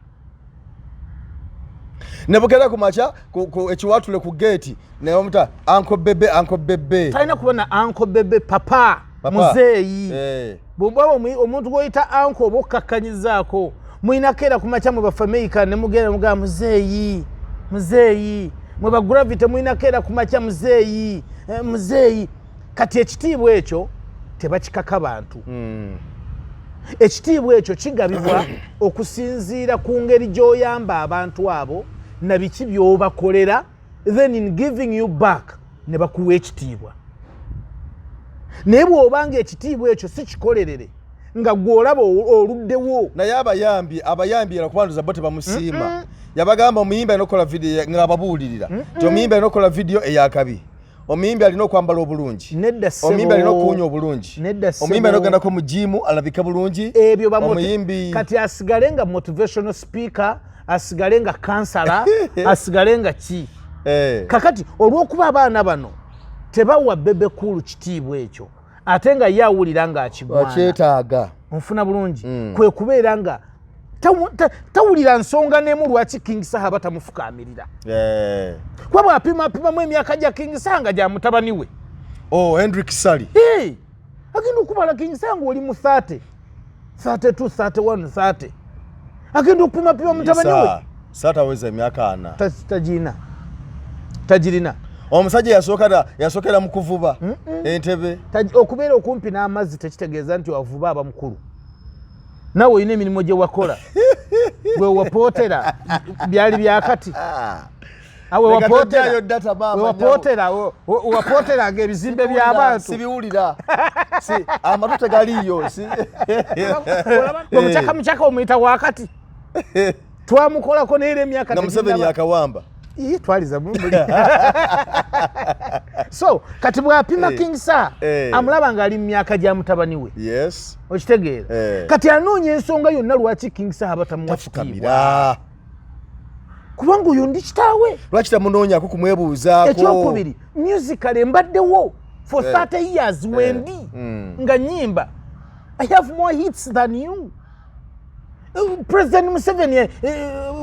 ne bugenda ku makya ekiwatule ku geeti naye omuta Uncle Bebe talina kuba na Uncle Bebe papa muzeeyi bw'oba omuntu gw'oyita uncle oba okkakkanyizaako muyinako era ku makya mwe bafameyika ne mugenda mugamba muzeeyi mwe ba Gravity muyinako era ku makya muzeeyi kati ekitiibwa ekyo tebakikaka bantu ekitiibwa ekyo kigabibwa okusinziira ku ngeri gy'oyamba abantu abo na biki by'obakolera then in giving you back ne bakuwa ekitiibwa naye bw'obanga ekitiibwa ekyo si kikolerere nga gw'olaba oluddewo naye abayambi era kubanduza bo tebamusiima yabagamba omuyimbi alina okukola video nga ababuulirira nti omuyimbi alina okukola video eyakabi omuyimbi alina okwambala obulungi omuyimbi alina okuwunya obulungi omuyimbi alina okgendako mu jimu alabike bulungi ebyo omuyimbi kati asigale nga motivational speaker asigale nga kansala asigale nga ki kakati olw'okuba abaana bano tebawa Bebe Cool kitiibwa ekyo ate nga ye awulira ng'akigwana onfuna bulungi kwe kubeera nga tawulira nsonga n'emu lwaki King Saha batamufukaamirira kuba bw'apimapimamu emyaka gya King Saha nga gya mutabani we Hendrik Sali agenda okubala King Saha ng'oli mu 30 32 31 30 agenda okupimapima mutabani we sataweza emyaka 4 tagirina omusajja yasookera mu kuvuba entebe okubeera okumpi n'amazzi tekitegeeza nti wavuba abamukulu nawe olina emirimu gye wakola gwe wapootera byali byakati wapooteranga ebizimbe by'abantu sibiwulira amatu tegaliiyo mukyaka omuyita wakati twamukolako neera emyaka nga Museveni yakawamba twaliza mumbuli so kati bwapima King Saha amulaba ng'ali mu myaka gya mutabani we okitegeera kati anoonya ensonga yonna lwaki King Saha batamuwa kitiibwa kubanga oyo ndi kitaawe lwaki tamunoonyako kumwebuuzaako ekyokubiri musical embaddewo for 30 years wendi nga nyimba I have more hits than you President Museveni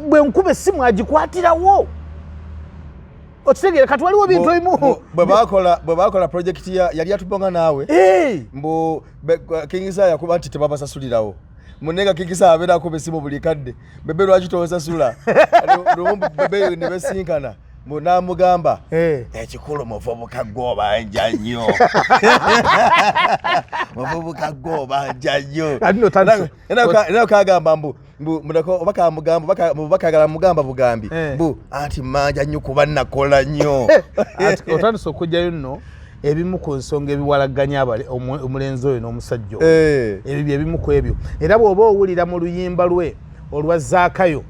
bwe nkuba essimu agikwatirawo okitegeera kati waliwo bintu ebimu bwe bakola project yali atubonga naawe mbu King Saha yakuba nti tebabasasulirawo munenga King Saha abeera akuba essimu buli kadde Bebe lwaki tosasula Bebe ne besinkana namugamba ekikulu muvubuka gw'obanja nnyo muvubuka gw'obanja nnyo era kagamba mbu bakagala mugamba bugambi mbu anti manja nnyo kuba nakola nnyo otandise okujjayo nno ebimu ku nsonga ebiwalaganya omulenzi oyo n'omusajja ebyo byebimu ku ebyo era bw'oba owulira mu luyimba lwe olwa Zaakayo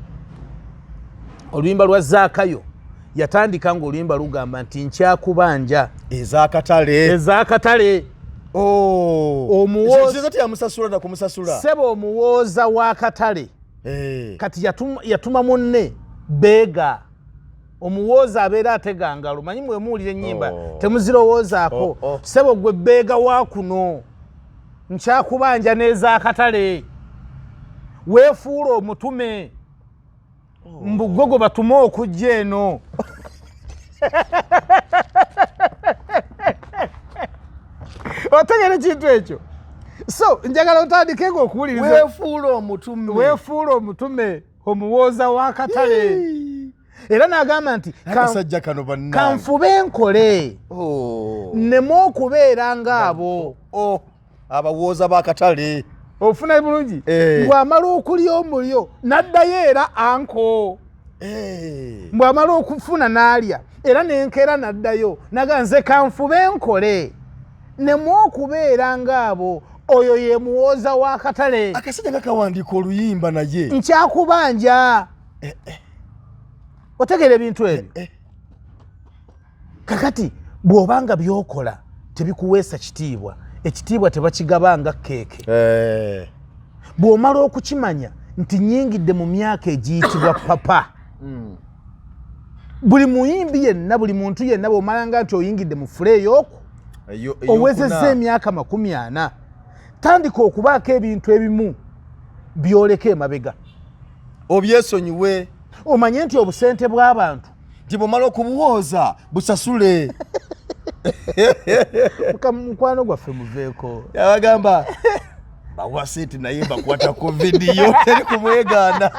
yatandika ng'oluyimba lugamba nti nkyakubanja ez'akatale seba omuwooza w'akatale kati yatuma munne beega omuwooza abeera atega ngalo manyi mwe muwulira ennyimba temuzirowoozaako sebo gwe beega wa kuno nkyakubanja n'ez'akatale weefuula omutume mbugogo batume okujja eno otegera ekintu ekyo so njagala otandikeko okuwuliriza weefuula omutume omuwooza w'akatale era n'agamba nti kanfube enkole nneme okubeera ng'abo abawooza b'akatale ofuna bulungi bw'amala okulya omulyo n'addayo era anko bw'amala okufuna n'alya era n'enkeera n'addayo naga nze kanfube enkole nneme okubeera ng'abo oyo ye muwooza w'akatale akasajja kakawandiika oluyimba naye nkyakubanja otegera ebintu ebyo kakati bw'obanga byokola tebikuweesa kitiibwa ekitiibwa tebakigabanga keeke bw'omala okukimanya nti nyingidde mu myaka egiyitibwa papa buli muyimbi yenna buli muntu yenna bw'omalanga nti oyingidde mu fule ey'oku owezezza emyaka 40 tandika okubaako ebintu ebimu byoleka emabega obyesonyiwe omanye nti obusente bw'abantu nti bw'omala okubuwooza busasule mukwano gwaffe muveeko yabagamba bawa sente naye bakwata ku vidiyo teri kumwegaana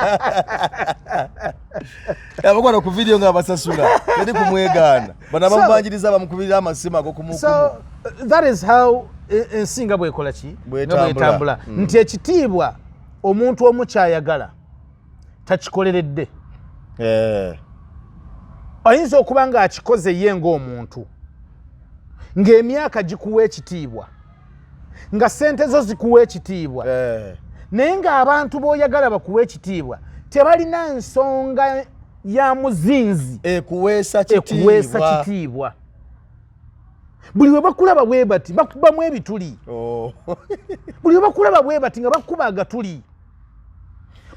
yabakwata ku vidiyo nga basasula teri kumwegaana bana bamubanjiriza bamukubirira amasimu ag'okumukumu so that is how ensinga bwekola ki bwetambula nti ekitiibwa omuntu omu kyayagala takikoleredde ayinza okuba nga akikoze ye ng'omuntu ng'emyaka gikuwa ekitiibwa nga sente zo zikuwa ekitiibwa naye ng'abantu b'oyagala bakuwa ekitiibwa tebalina nsonga ya muzinzi ekuweesa kitiibwa buli we bakulaba bwe bati bakubamu ebituli buli we bakulaba bwe bati nga bakuba agatuli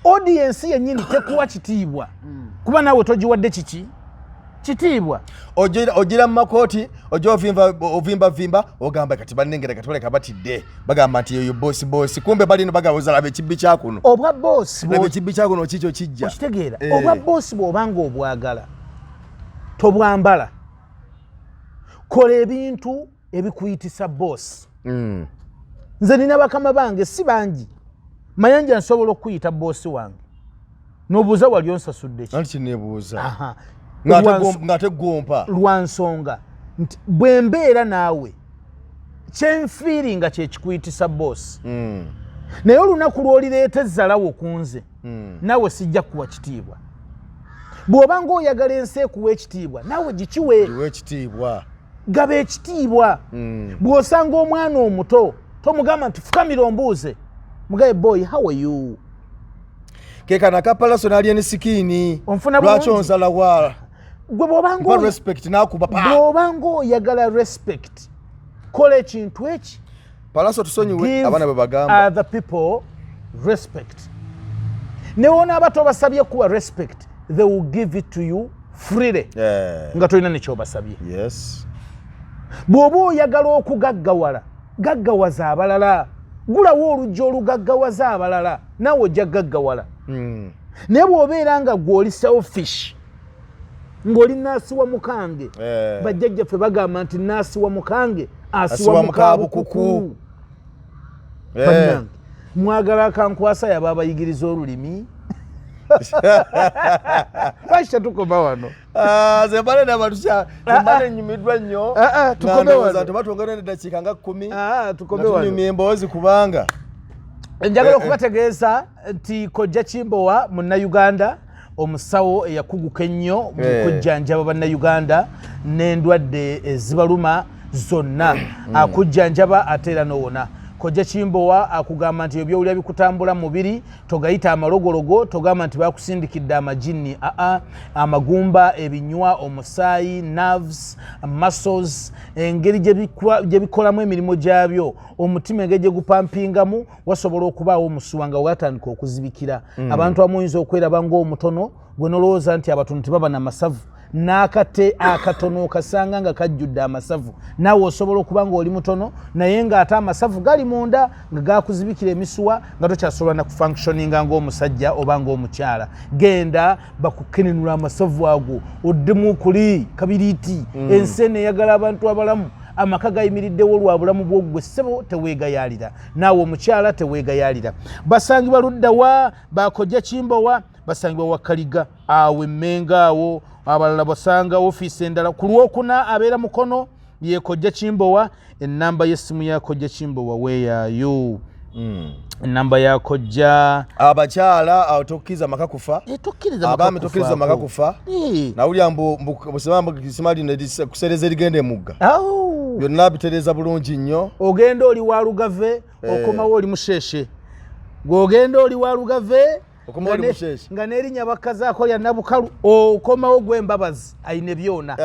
audience yennyini tekuwa kitiibwa kuba naawe togiwadde kiki kitiibwa ogira mu makooti ojja ovimba ogamba kati bannengera kati baleka batidde bagamba nti eyo bosi kumbe balino bagawoza laba ekibbi kyakuno obwa bosi laba ekibbi kyakuno kikyo kijja okitegeera obwa bosi bw'obanga obwagala tobwambala kola ebintu ebikuyitisa bosi nze nina bakama bange si bangi mayanja nsobola okuyita boosi wange n'obuuza wali onsasudde ki anti kineebuuza ng'ate gwompa lwa nsonga nti bwe mbeera naawe kyenfiiringa kye kikuyitisa boosi naye olunaku lw'olireeta ezzalawo ku nze naawe sijja kuwa kitiibwa bw'oba ng'oyagala ensi ekuwa ekitiibwa naawe gikiwe ekitiibwa gaba ekitiibwa bw'osanga omwana omuto tomugamba nti fukamira ombuuze mugaye boy how are you kekana kapalaso nalya ne sikiini onfuna lwaki onsala wa gwe bw'oba respect nakuba pa bw'oba ng'oyagala respect kola ekintu eki palaso tusonyiwe abaana bwe bagamba other people respect ne wona basabye kuwa respect they will give it to you freely nga tolina nekyobasabye yes bw'oba oyagala okugaggawala gaggawaza abalala gulawo olujja olugaggawaza abalala naawe ojja gaggawala naye bw'obeera nga gw'oli selfish ng'oli naasiwa mukange bajjajjaffe bagamba nti naasiwa mukange asiwa mukabukuku bannange mwagala akankwasa yaba abayigiriza olulimi lwaki tetukoma wano zembale nabantuembale nyumiddwa nnyo tukomewa tebatwongera neddakiika nga 10 tukomewa emboozi kubanga njagala okubategeeza nti kojja Kimbowa munnayuganda omusawo eyakuguka ennyo mu kujjanjaba bannayuganda n'endwadde ezibaluma zonna akujjanjaba ate era n'owona kojja Kimbowa akugamba nti ebyowulira bikutambula mu mubiri togayita amalogologo togamba nti bakusindikidde amajini amagumba ebinywa omusaayi nerves muscles engeri gye bikolamu emirimu gyabyo omutima engeri gye gupampingamu wasobola okubaawo omusuwa nga watandika okuzibikira abantu amuyinza okweraba ng'omutono gwe nolowooza nti abatonzi tebaba n'amasavu n'akate akatono okasanga nga kajjudde amasavu naawe osobola okuba ng'oli mutono naye ng'ate amasavu gali munda nga gakuzibikira emisuwa nga tokyasobola na kufunctioninga ng'omusajja oba ng'omukyala genda bakukenenula amasavu ago oddemu kuli kabiriiti ensi eno eyagala abantu abalamu amaka gayimiriddewo lwa bulamu bw'ogwe ssebo teweegayaalira naawe omukyala teweegayaalira basangibwa luddawa bakojja Kimbowa basangibwa Wakaliga awo emmenga awo abalala basanga ofiisi endala ku lwokuna abeera mukono ye kojja Kimbowa ennamba y'essimu ya kojja Kimbowa weeyaayo ennamba ya kojja abakyala awo tokkiriza maka kufa abaami tokkiriza maka kufa nawulya busemali kusereza erigenda emugga byonna bitereza bulungi nnyo ogenda oli wa Lugave okomawo oli Musheshe ng'ogenda oli wa Lugave nga n'erinnya bakkazaako lya Nabukalu okomawo gw'embabazi ayina byona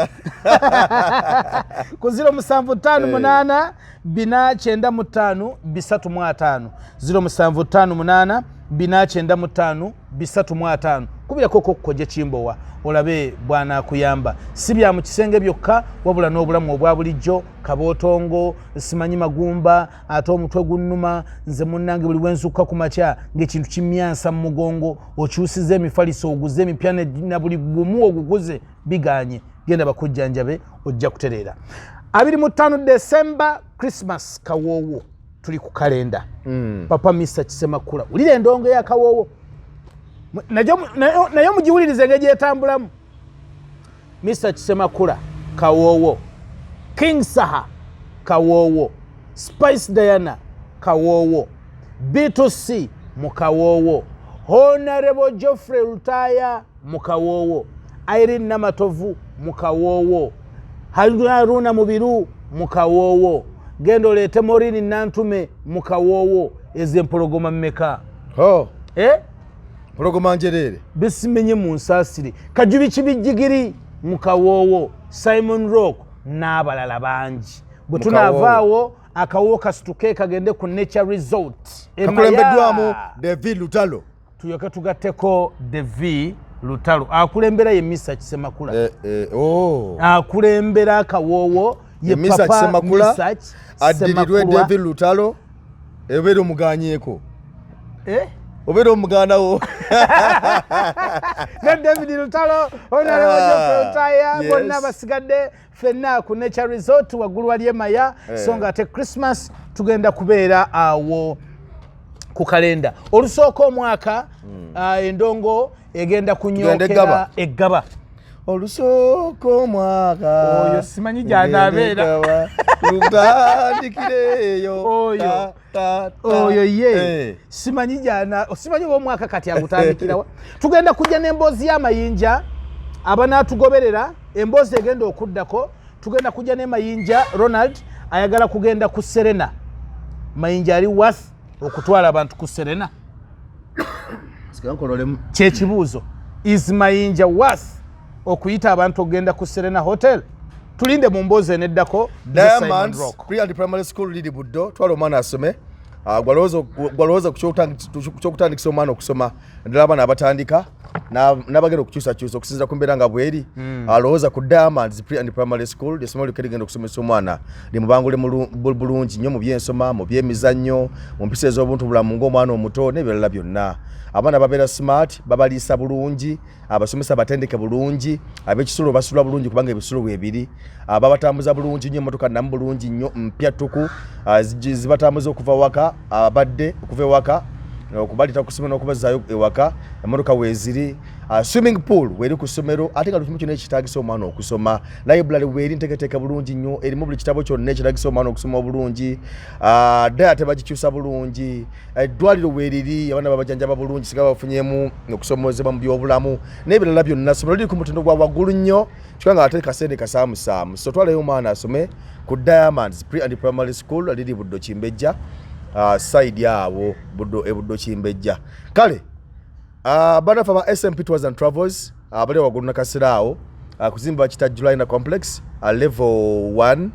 ku 0758 495 335 0758 495 335 kubirako kojja Kimbowa olabe bwana akuyamba si bya mu kisenge byokka wabula n'obulamu obwa bulijjo kabootongo simanyi magumba ate omutwe gunnuma nze munnange buli wenzuuka ku makya ng'ekintu kimyansa mu mugongo okyusiza emifaliso oguze emipya na buli gumu oguguze biganye genda bakujjanjabe ojja kutereera 25 December Christmas Kawoowo tuli ku kalenda papa Mr. Kisemakula ulire endongo ya Kawoowo naye mugiwulirize engeri gyetambulamu Mr. Kisemakula Kawoowo King Saha Kawoowo Spice Diana Kawoowo B2C mu Kawoowo Honorable Geoffrey Lutaya mu Kawoowo Irene Namatovu mu Kawoowo Haruna Mubiru mu Kawoowo genda oleete Morini Nantume mu Kawoowo ez'empologoma mmeka pologoma njerere bisimenye mu nsaasire Kajubi Kibijjigiri mu Kawoowo Simon Rock n'abalala bangi bwe tunaavaawo Akawoowo kasituke kagende ku Nature Resort kakulembeddwamu David Lutalo tuyoke tugatteko David Lutalo akulembera ye Mr. Kisemakula akulembera Akawoowo ye Mr. Kisemakula addirirwe David Lutalo ebeera omuganyeeko obeera omuganda wo ne David Lutalo onalewajoprotaya bonna basigadde fenna ku Nature Resort waggulu wali Emaya so nga ate Christmas tugenda kubeera awo ku kalenda olusooka omwaka endongo egenda kunyookera eggaba olusooka omwaka oyo simanyi gy'anaabeera lutandikireeyo oyo ye simanyi omwaka kati agutandikirawa tugenda kujja n'emboozi y'amayinja abanaatugoberera emboozi egenda okuddako tugenda kujja n'emayinja Ronald ayagala kugenda ku Serena mayinja ali worth okutwala abantu ku Serena kyekibuuzo is mayinja worth okuyita abantu okugenda ku Serena Hotel tulinde mu mboozi eneddako Diamonds Pre-and Primary School liri buddo twala omwana asome gwalowooza kukyokutandikisa omwana okusoma ddala abaana abatandika n'abagenda okukyusakyusa okusinzira ku mbeera nga bweri alowooza ku Diamonds Pre-and Primary School lyesomero lyokka ligenda okusomesa omwana limubangule bulungi nnyo mu byensoma mu byemizannyo mu mpisa ez'obuntu bulamu ng'omwana omuto n'ebirala byonna abaana babeera smart babaliisa bulungi abasomesa batendeke bulungi ab'ekisulo basula bulungi kubanga ebisulo bwebiri babatambuza bulungi nnyo emmotoka namu bulungi nnyo mpya ttuku zibatambuza okuva waka abadde okuva ewaka okubalita ku ssomero n'okubazaayo ewaka emmotoka weeziri swimming pool weri ku ssomero ate nga lukimu kyonna ekitaagisa omwana okusoma library weri nteeketeeka bulungi nnyo erimu buli kitabo kyonna ekitaagisa omwana okusoma obulungi ddala tebagikyusa bulungi eddwaliro weeriri abaana babajanjaba bulungi singa bafunyemu okusomoozebwa mu byobulamu n'ebirala byonna ssomero liri ku mutindo gwa waggulu nnyo kikanga ate kasente kasaamusaamu so twalayo omwana asome ku Diamonds Pre-and Primary School liri buddo Kimbejja side yawo buddo Kimbejja kale banafa ba SMP Tours and Travels bali waggulu nakasera awo kuzimba kita Julina Complex level 1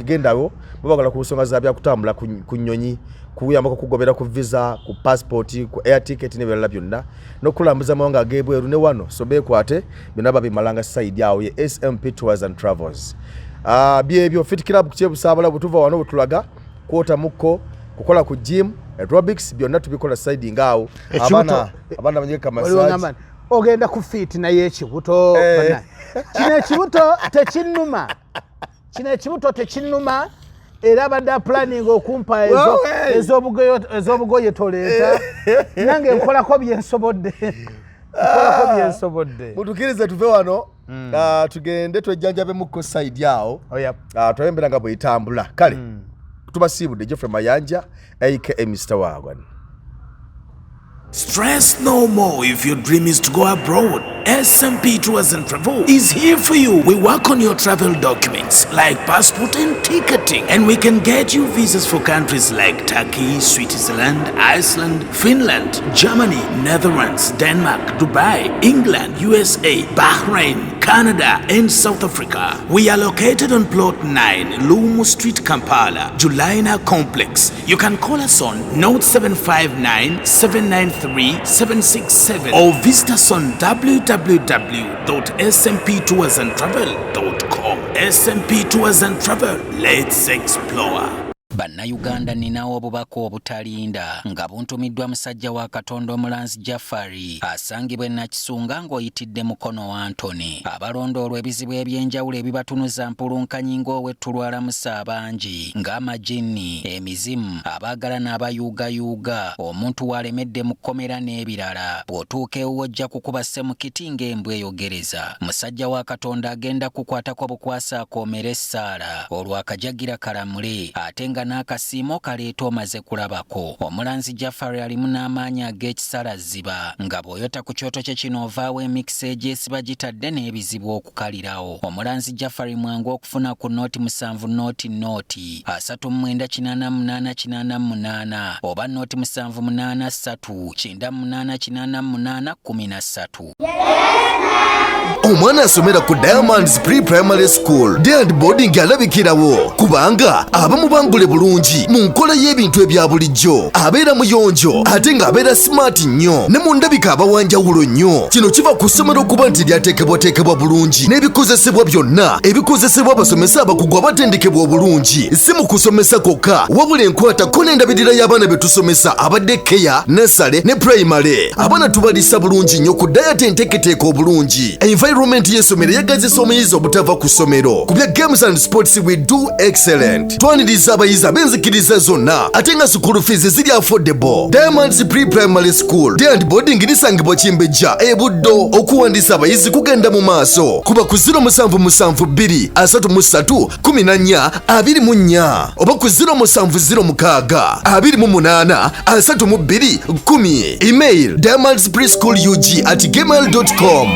gendawo babagala ku nsonga za byakutambula ku nnyonyi kuyamba kugobera ku visa ku passport ku air ticket n'ebirala byonna n'okulambuza amawanga ag'ebweru ne wano so beekwate byonna babimalanga side yawo ye SMP Tours and Travels byebyo Fit Club kyebusaabala butuva wano butulaga kwota mukko kukola ku gym aerobics byonna tubikola side ngaawo abana banyeka massage ogenda ku fit naye ekibuto kino ekibuto tekinnuma era badde planning okumpa ez'obugoye toleeta nange nkolako byensobodde mutukirize tuve wano tugende twejjanjabe mukko side yawo twayembera nga bwetambula kale tubasiibudde Geoffrey Mayanja aka Mr. Wagwan. Stress no more if your dream is to go abroad. SMP Tours and Travel is here for you. We work on your travel documents like passport and ticketing, and we can get you visas for countries like Turkey, Switzerland, Iceland, Finland, Germany, Netherlands, Denmark, Dubai, England, USA, Bahrain, Canada, and South Africa. We are located on plot 9, Lumu Street, Kampala, Julina Complex. You can call us on 0759 793 767 or visit us on www.smptoursandtravel.com. SMP Tours and Travel. Let's explore. Bannayuganda ninawo obubaka obutalinda nga buntumiddwa musajja wa Katonda Omulanzi Jafari asangibwa e Nakisunga ng'oyitidde mukono wa Antony. Abalondoolwa ebizibu eby'enjawulo ebibatunuza mpulunkanyi ng'owetulwalamusa abangi ng'amajinni, emizimu, abaagala n'abayuugayuuga, omuntu walemedde mu kkomera n'ebirala. Bw'otuuka ewuwo ojja kukuba ssemukiti ng'embwa eyogereza. Musajja wa Katonda agenda kukwatako bukwasa akoomera essaala olwo akajagira kalamule ate nga n'akasiimo kaleeta omaze kulabako. Omulanzi Jafari alimu n'amaanyi ag'ekisalaziba nga bw'oyota ku kyoto kye kino ovaawo emikisa egyesiba gitadde n'ebizibu okukalirawo. Omulanzi Jafari mwangu okufuna ku nooti 7 nooti 38888 oba nooti 783988813. Omwana asomera ku Diamonds Pre-Primary School Day and Boarding alabikirawo kubanga abamu bangule bulungi mu nkola y'ebintu ebya bulijjo, abeera muyonjo ate ng'abeera smart nnyo ne mu ndabika abawanjawulo nnyo. Kino kiva ku ssomero okuba nti lyateekebwateekebwa bulungi n'ebikozesebwa byonna ebikozesebwa abasomesa abakugu abatendekebwa obulungi. Si mu kusomesa kwokka wabula enkwatako n'endabirira y'abaana be tusomesa abadde keya, nasale ne primary. Abaana tubalisa bulungi nnyo ku dayati enteeketeeke obulungi. Environment y'essomero yagazisa omuyizi obutava ku ssomero. Ku bya games and sports we do excellent. Twaniriza abayizi ab'enzikiriza zonna ate nga school fees ziri affordable. Diamonds Pre-Primary School day and boarding lisangibwa Kimbejja e Buddo. Okuwandiisa abayizi kugenda mu maaso kuba ku 0772 33 14 24 oba ku 0706 28 32 10. Email diamondspreschoolug@gmail.com.